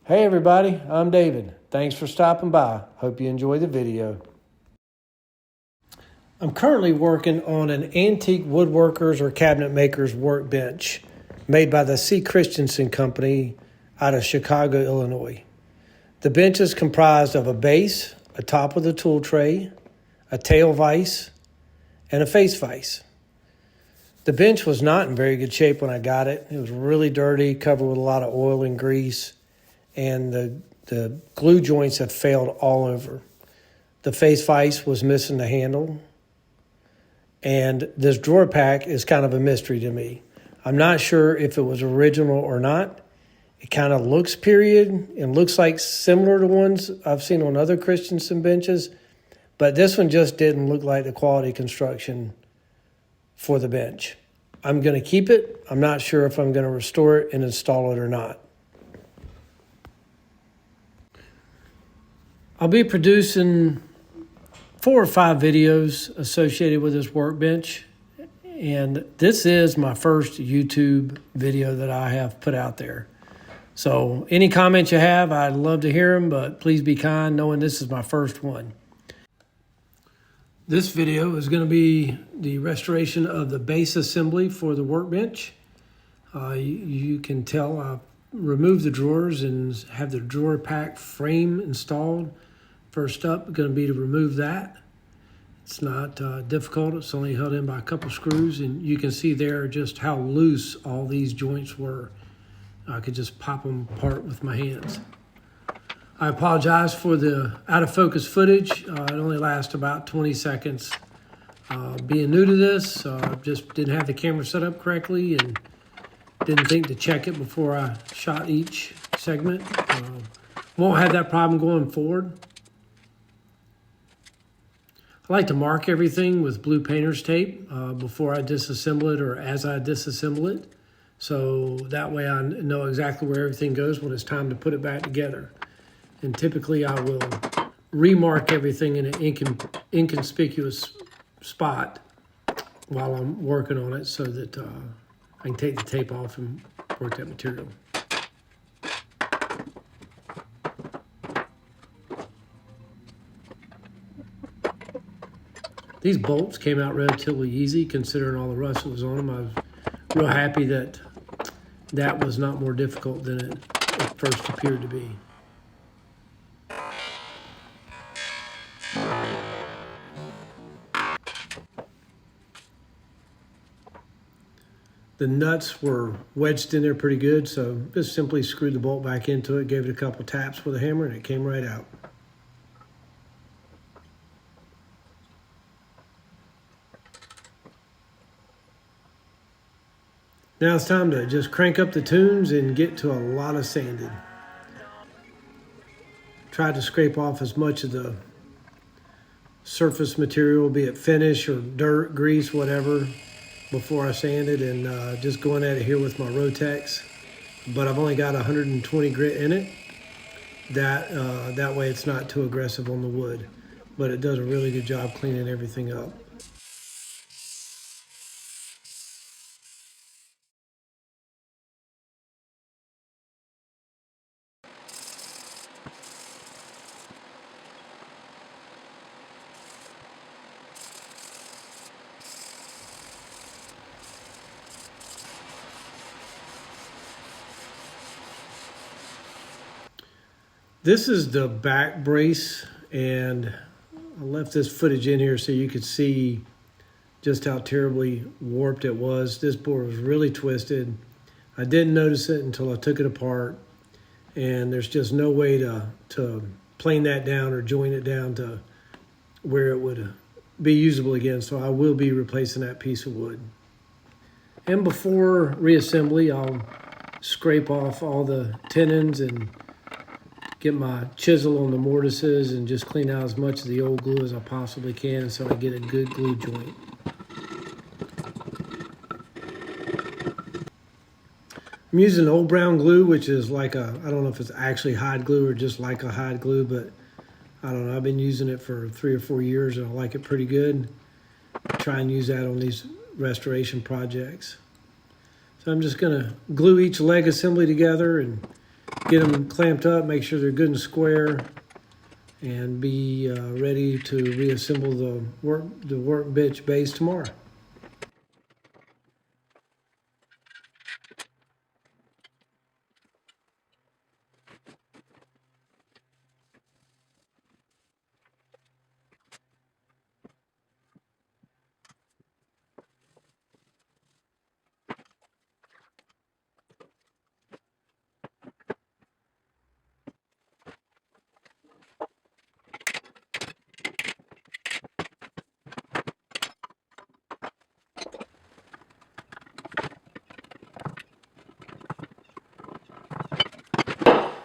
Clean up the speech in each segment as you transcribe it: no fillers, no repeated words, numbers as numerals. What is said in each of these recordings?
Hey everybody, I'm David. Thanks for stopping by. Hope you enjoy the video. I'm currently working on an antique woodworkers or cabinet makers workbench made by the Christianson Company out of Chicago, Illinois. The bench is comprised of a base, a top with a tool tray, a tail vise, and a face vise. The bench was not in very good shape when I got it. It was really dirty, covered with a lot of oil and grease, and the glue joints had failed all over. The face vise was missing the handle, and this drawer pack is kind of a mystery to me. I'm not sure if it was original or not. It kind of looks period and looks like similar to ones I've seen on other Christianson benches, but this one just didn't look like the quality construction for the bench. I'm going to keep it. I'm not sure if I'm going to restore it and install it or not. I'll be producing 4 or 5 videos associated with this workbench, and this is my first YouTube video that I have put out there. So any comments you have, I'd love to hear them, but please be kind knowing this is my first one. This video is going to be the restoration of the base assembly for the workbench. You can tell I removed the drawers and have the drawer pack frame installed. First up, going to be to remove that. It's not difficult. It's only held in by a couple screws, and you can see there just how loose all these joints were. I could just pop them apart with my hands. I apologize for the out of focus footage. It only lasts about 20 seconds. Being new to this, just didn't have the camera set up correctly and didn't think to check it before I shot each segment. Won't have that problem going forward. I like to mark everything with blue painter's tape before I disassemble it or as I disassemble it. So that way I know exactly where everything goes when it's time to put it back together. And typically I will remark everything in an inconspicuous spot while I'm working on it so that I can take the tape off and work that material. These bolts came out relatively easy considering all the rust that was on them. I was real happy that that was not more difficult than it first appeared to be. The nuts were wedged in there pretty good, so just simply screwed the bolt back into it, gave it a couple taps with a hammer, and it came right out. Now it's time to just crank up the tunes and get to a lot of sanding. Tried to scrape off as much of the surface material, be it finish or dirt, grease, whatever, before I sanded, and just going at it here with my Rotex. But I've only got 120 grit in it. That way it's not too aggressive on the wood, but it does a really good job cleaning everything up. This is the back brace, and I left this footage in here so you could see just how terribly warped it was. This board was really twisted. I didn't notice it until I took it apart, and there's just no way to plane that down or join it down to where it would be usable again, so I will be replacing that piece of wood. And before reassembly, I'll scrape off all the tenons and get my chisel on the mortises and just clean out as much of the old glue as I possibly can so I get a good glue joint. I'm using old brown glue, which is like I don't know if it's actually hide glue or just like a hide glue, but I don't know. I've been using it for 3 or 4 years and I like it pretty good. I try and use that on these restoration projects. So I'm just gonna glue each leg assembly together and get them clamped up, make sure they're good and square, and be ready to reassemble the workbench base tomorrow.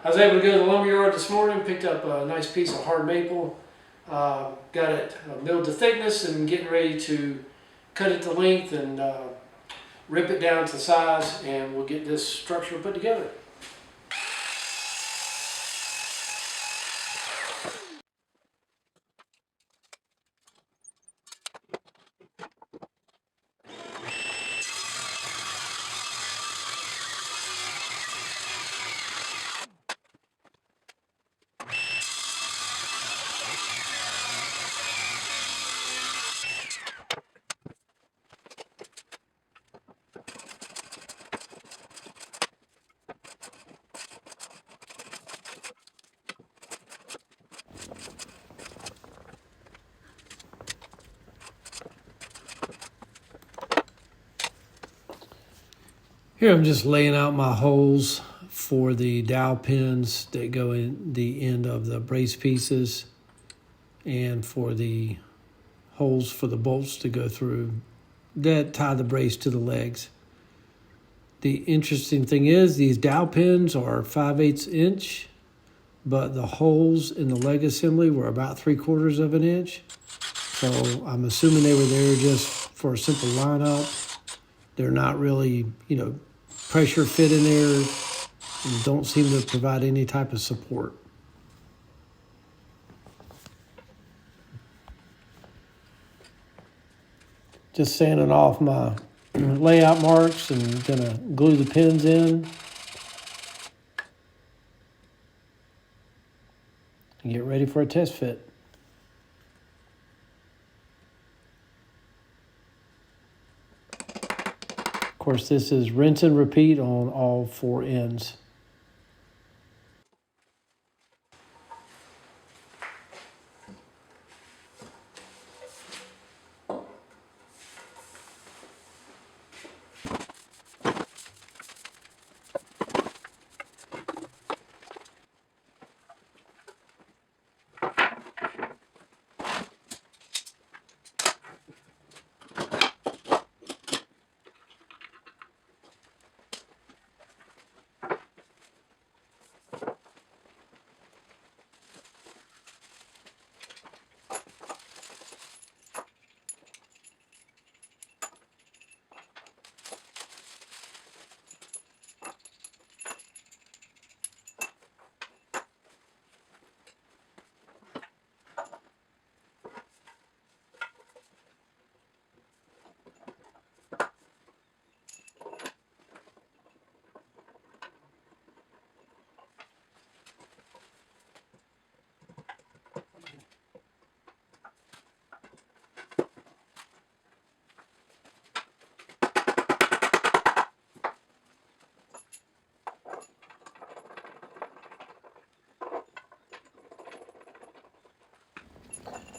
I was able to go to the lumberyard this morning, picked up a nice piece of hard maple, got it milled to thickness, and getting ready to cut it to length and rip it down to size, and we'll get this structure put together. Here I'm just laying out my holes for the dowel pins that go in the end of the brace pieces, and for the holes for the bolts to go through that tie the brace to the legs. The interesting thing is these dowel pins are 5/8 inch, but the holes in the leg assembly were about 3/4 of an inch. So I'm assuming they were there just for a simple lineup. They're not really, pressure fit in there, and don't seem to provide any type of support. Just sanding off my layout marks and gonna glue the pins in and get ready for a test fit. Of course, this is rinse and repeat on all 4 ends.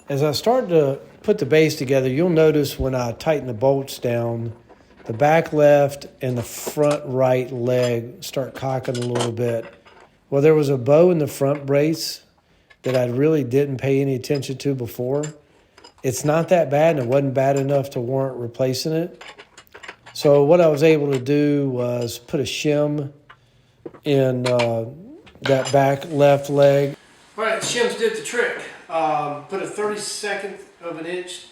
As I start to put the base together, you'll notice when I tighten the bolts down, the back left and the front right leg start cocking a little bit. Well, there was a bow in the front brace that I really didn't pay any attention to before. It's not that bad, and it wasn't bad enough to warrant replacing it. So what I was able to do was put a shim in that back left leg. All right, shims did the trick. Put a 32nd of an inch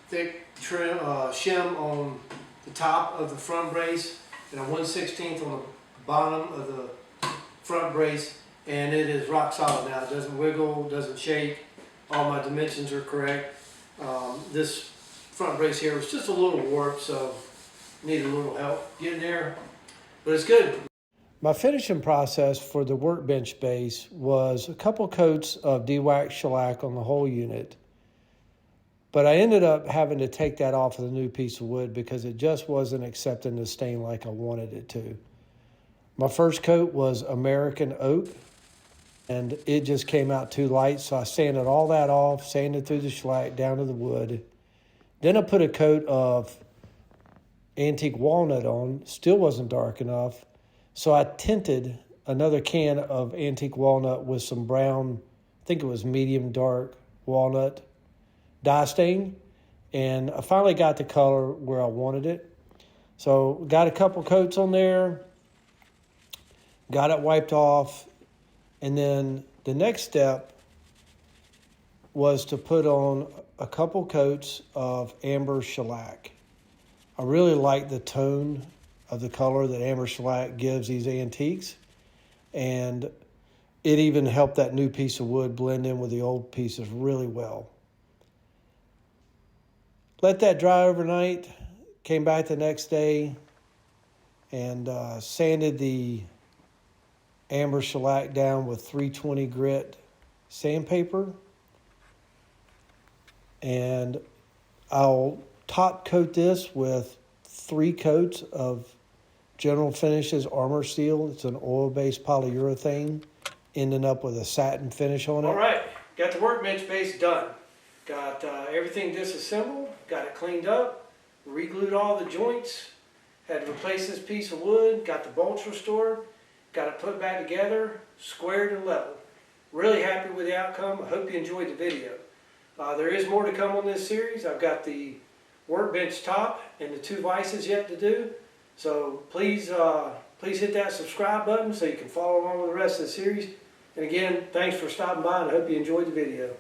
thick shim on the top of the front brace and a 1/16 on the bottom of the front brace, and it is rock solid now. It doesn't wiggle, doesn't shake. All my dimensions are correct. This front brace here was just a little warped, so need a little help getting there, but it's good. My finishing process for the workbench base was a couple coats of de-wax shellac on the whole unit, but I ended up having to take that off of the new piece of wood because it just wasn't accepting the stain like I wanted it to. My first coat was American oak, and it just came out too light, so I sanded all that off, sanded through the shellac down to the wood. Then I put a coat of antique walnut on, still wasn't dark enough. So I tinted another can of antique walnut with some brown, I think it was medium dark walnut dye stain. And I finally got the color where I wanted it. So got a couple coats on there, got it wiped off. And then the next step was to put on a couple coats of amber shellac. I really like the tone of the color that amber shellac gives these antiques, and it even helped that new piece of wood blend in with the old pieces really well. Let that dry overnight, came back the next day and sanded the amber shellac down with 320 grit sandpaper, and I'll top coat this with 3 coats of General Finishes Armor Seal. It's an oil-based polyurethane, ending up with a satin finish on it. All right, got the workbench base done. Got everything disassembled, got it cleaned up, re-glued all the joints, had to replace this piece of wood, got the bolts restored, got it put back together, squared and leveled. Really happy with the outcome. I hope you enjoyed the video. There is more to come on this series. I've got the workbench top and the 2 vices yet to do. So please hit that subscribe button so you can follow along with the rest of the series. And again, thanks for stopping by, and I hope you enjoyed the video.